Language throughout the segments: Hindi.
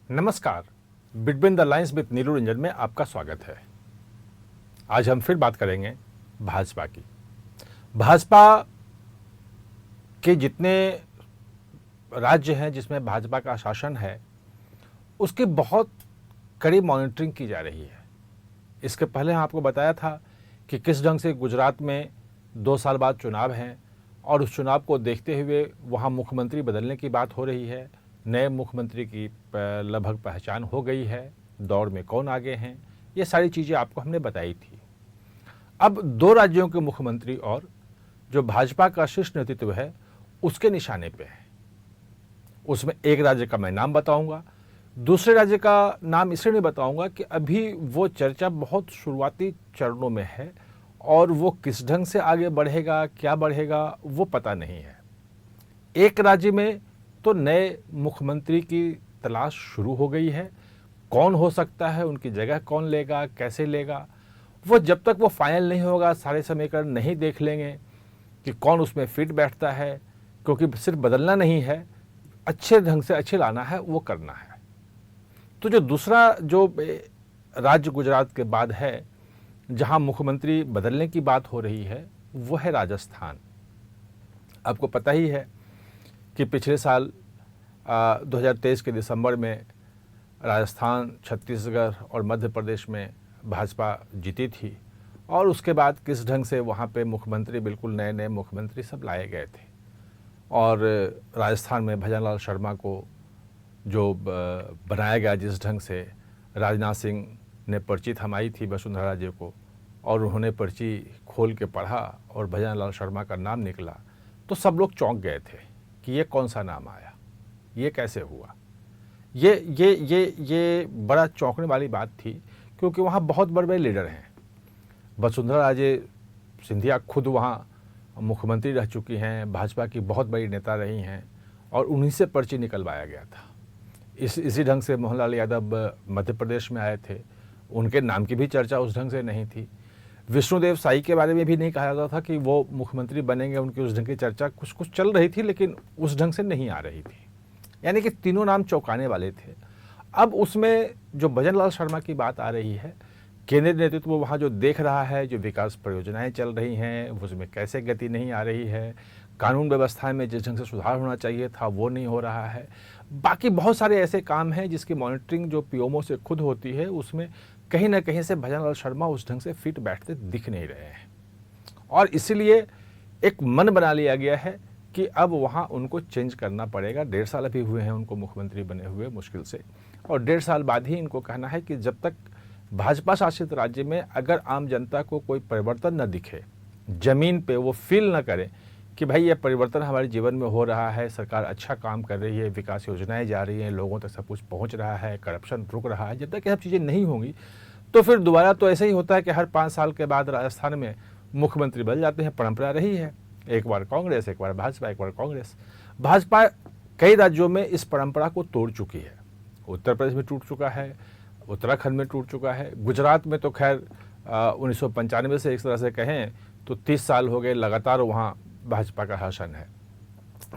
नमस्कार। बिटवीन द लाइंस विद नीलू रंजन में आपका स्वागत है। आज हम फिर बात करेंगे भाजपा की। भाजपा के जितने राज्य हैं जिसमें भाजपा का शासन है, उसकी बहुत कड़ी मॉनिटरिंग की जा रही है। इसके पहले आपको बताया था कि किस ढंग से गुजरात में 2 साल बाद चुनाव हैं और उस चुनाव को देखते हुए वहाँ मुख्यमंत्री बदलने की बात हो रही है। नए मुख्यमंत्री की लगभग पहचान हो गई है, दौड़ में कौन आगे हैं, ये सारी चीज़ें आपको हमने बताई थी। अब 2 राज्यों के मुख्यमंत्री और जो भाजपा का शीर्ष नेतृत्व है उसके निशाने पे है। उसमें एक राज्य का मैं नाम बताऊंगा, दूसरे राज्य का नाम इसलिए नहीं बताऊंगा कि अभी वो चर्चा बहुत शुरुआती चरणों में है और वो किस ढंग से आगे बढ़ेगा, क्या बढ़ेगा, वो पता नहीं है। एक राज्य में तो नए मुख्यमंत्री की तलाश शुरू हो गई है। कौन हो सकता है, उनकी जगह कौन लेगा, कैसे लेगा, वो जब तक वो फाइनल नहीं होगा, सारे समीकरण नहीं देख लेंगे कि कौन उसमें फिट बैठता है, क्योंकि सिर्फ बदलना नहीं है, अच्छे ढंग से अच्छे लाना है, वो करना है। तो जो दूसरा जो राज्य गुजरात के बाद है जहां मुख्यमंत्री बदलने की बात हो रही है, वो है राजस्थान। आपको पता ही है कि पिछले साल 2023 के दिसंबर में राजस्थान, छत्तीसगढ़ और मध्य प्रदेश में भाजपा जीती थी और उसके बाद किस ढंग से वहाँ पे मुख्यमंत्री, बिल्कुल नए नए मुख्यमंत्री सब लाए गए थे। और राजस्थान में भजन लाल शर्मा को जो बनाया गया, जिस ढंग से राजनाथ सिंह ने पर्ची थमाई थी वसुंधरा जी को और उन्होंने पर्ची खोल के पढ़ा और भजन लाल शर्मा का नाम निकला, तो सब लोग चौंक गए थे कि ये कौन सा नाम आया, ये कैसे हुआ। ये बड़ा चौंकने वाली बात थी, क्योंकि वहाँ बहुत बड़े बड़े लीडर हैं। वसुंधरा राजे सिंधिया खुद वहाँ मुख्यमंत्री रह चुकी हैं, भाजपा की बहुत बड़ी नेता रही हैं और उन्हीं से पर्ची निकलवाया गया था। इसी ढंग से मोहनलाल यादव मध्य प्रदेश में आए थे, उनके नाम की भी चर्चा उस ढंग से नहीं थी। विष्णुदेव साई के बारे में भी नहीं कहा जाता था कि वो मुख्यमंत्री बनेंगे, उनकी उस ढंग की चर्चा कुछ कुछ चल रही थी, लेकिन उस ढंग से नहीं आ रही थी। यानी कि तीनों नाम चौंकाने वाले थे। अब उसमें जो भजन लाल शर्मा की बात आ रही है, केंद्रीय नेतृत्व वहाँ जो देख रहा है, जो विकास परियोजनाएं चल रही हैं उसमें कैसे गति नहीं आ रही है, कानून व्यवस्था में जिस ढंग से सुधार होना चाहिए था वो नहीं हो रहा है। बाकी बहुत सारे ऐसे काम हैं जिसकी मॉनिटरिंग जो पीएमओ से खुद होती है, उसमें कहीं ना कहीं से भजन लाल शर्मा उस ढंग से फिट बैठते दिख नहीं रहे हैं। और इसीलिए एक मन बना लिया गया है कि अब वहाँ उनको चेंज करना पड़ेगा। 1.5 साल अभी हुए हैं उनको मुख्यमंत्री बने हुए मुश्किल से, और 1.5 साल बाद ही इनको कहना है कि जब तक भाजपा शासित राज्य में अगर आम जनता को कोई परिवर्तन न दिखे, जमीन पे वो फील न करे कि भाई ये परिवर्तन हमारे जीवन में हो रहा है, सरकार अच्छा काम कर रही है, विकास योजनाएं जा रही हैं, लोगों तक सब कुछ पहुंच रहा है, करप्शन रुक रहा है, जब तक ये सब चीज़ें नहीं होंगी तो फिर दोबारा तो ऐसे ही होता है कि हर 5 साल के बाद राजस्थान में मुख्यमंत्री बदल जाते हैं। परंपरा रही है, एक बार कांग्रेस, एक बार भाजपा, एक बार कांग्रेस। भाजपा कई राज्यों में इस परंपरा को तोड़ चुकी है। उत्तर प्रदेश में टूट चुका है, उत्तराखंड में टूट चुका है, गुजरात में तो खैर 1995 से एक तरह से कहें तो 30 साल हो गए लगातार वहाँ भाजपा का शासन है।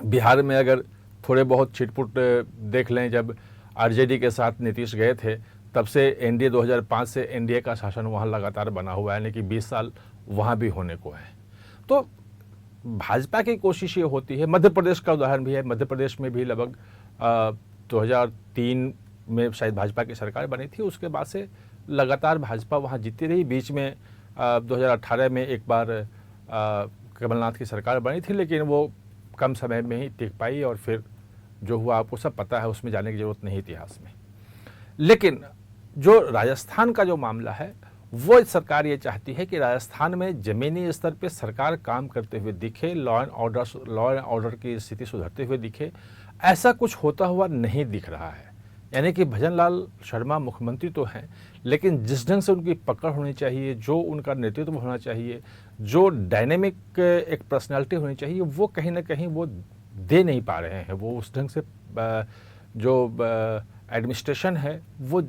बिहार में अगर थोड़े बहुत छिटपुट देख लें, जब आरजेडी के साथ नीतीश गए थे तब से एनडीए 2005 से एनडीए का शासन वहाँ लगातार बना हुआ है, यानी कि 20 साल वहाँ भी होने को है। तो भाजपा की कोशिश ये होती है, मध्य प्रदेश का उदाहरण भी है, मध्य प्रदेश में भी लगभग 2003 में शायद भाजपा की सरकार बनी थी, उसके बाद से लगातार भाजपा वहाँ जीती रही। बीच में 2018 में एक बार कमलनाथ की सरकार बनी थी, लेकिन वो कम समय में ही टिक पाई और फिर जो हुआ आपको सब पता है, उसमें जाने की जरूरत नहीं इतिहास में। लेकिन जो राजस्थान का जो मामला है, वो सरकार ये चाहती है कि राजस्थान में ज़मीनी स्तर पे सरकार काम करते हुए दिखे, लॉ एंड ऑर्डर की स्थिति सुधरते हुए दिखे। ऐसा कुछ होता हुआ नहीं दिख रहा है। यानी कि भजन लाल शर्मा मुख्यमंत्री तो हैं, लेकिन जिस ढंग से उनकी पकड़ होनी चाहिए, जो उनका नेतृत्व होना चाहिए, जो डायनेमिक एक पर्सनालिटी होनी चाहिए, वो कहीं ना कहीं वो दे नहीं पा रहे हैं। वो उस ढंग से जो एडमिनिस्ट्रेशन है वो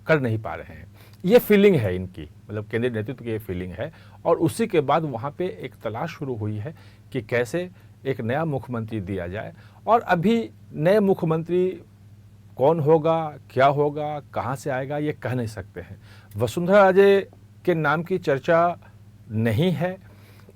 कर नहीं पा रहे हैं। ये फीलिंग है इनकी, मतलब केंद्रीय नेतृत्व की ये फीलिंग है। और उसी के बाद वहाँ पे एक तलाश शुरू हुई है कि कैसे एक नया मुख्यमंत्री दिया जाए। और अभी नए मुख्यमंत्री कौन होगा, क्या होगा, कहाँ से आएगा, ये कह नहीं सकते हैं। वसुंधरा राजे के नाम की चर्चा नहीं है,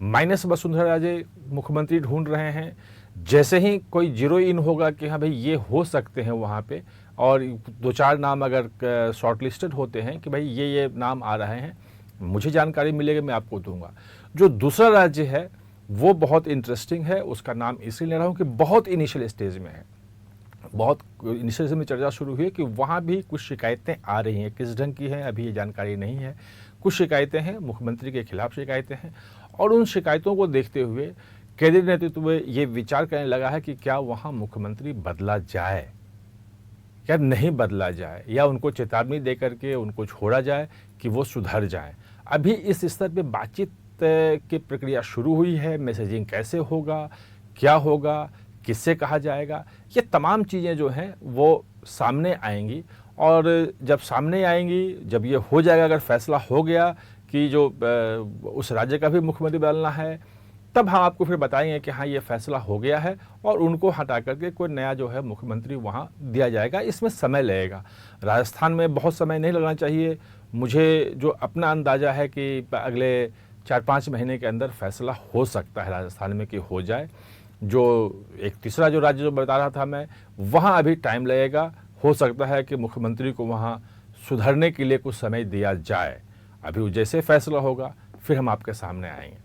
माइनस वसुंधरा राजे मुख्यमंत्री ढूंढ रहे हैं। जैसे ही कोई जीरो इन होगा कि हाँ भाई ये हो सकते हैं वहाँ पे, और 2-4 नाम अगर शॉर्टलिस्टेड होते हैं कि भाई ये नाम आ रहे हैं, मुझे जानकारी मिलेगी, मैं आपको दूंगा। जो दूसरा राज्य है वो बहुत इंटरेस्टिंग है, उसका नाम इसलिए ले रहा हूँ कि बहुत इनिशियल स्टेज में है, बहुत इनिशियल स्टेज में चर्चा शुरू हुई है कि वहाँ भी कुछ शिकायतें आ रही हैं। किस ढंग की हैं अभी ये जानकारी नहीं है, कुछ शिकायतें हैं, मुख्यमंत्री के खिलाफ शिकायतें हैं, और उन शिकायतों को देखते हुए केंद्रीय नेतृत्व ये विचार करने लगा है कि क्या वहाँ मुख्यमंत्री बदला जाए, क्या नहीं बदला जाए, या उनको चेतावनी दे करके उनको छोड़ा जाए कि वो सुधर जाए। अभी इस स्तर पे बातचीत की प्रक्रिया शुरू हुई है। मैसेजिंग कैसे होगा, क्या होगा, किससे कहा जाएगा, ये तमाम चीज़ें जो हैं वो सामने आएंगी, और जब सामने आएंगी, जब ये हो जाएगा, अगर फैसला हो गया कि जो उस राज्य का भी मुख्यमंत्री बदलना है, तब हम आपको फिर बताएंगे कि हाँ ये फैसला हो गया है और उनको हटा करके कोई नया जो है मुख्यमंत्री वहाँ दिया जाएगा। इसमें समय लगेगा, राजस्थान में बहुत समय नहीं लगना चाहिए। मुझे जो अपना अंदाज़ा है कि अगले 4-5 महीने के अंदर फैसला हो सकता है राजस्थान में कि हो जाए। जो एक तीसरा जो राज्य जो बता रहा था मैं, वहाँ अभी टाइम लगेगा, हो सकता है कि मुख्यमंत्री को वहाँ सुधरने के लिए कुछ समय दिया जाए। अभी जैसे फैसला होगा फिर हम आपके सामने आएंगे।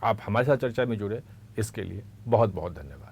आप हमारे साथ चर्चा में जुड़े, इसके लिए बहुत बहुत धन्यवाद।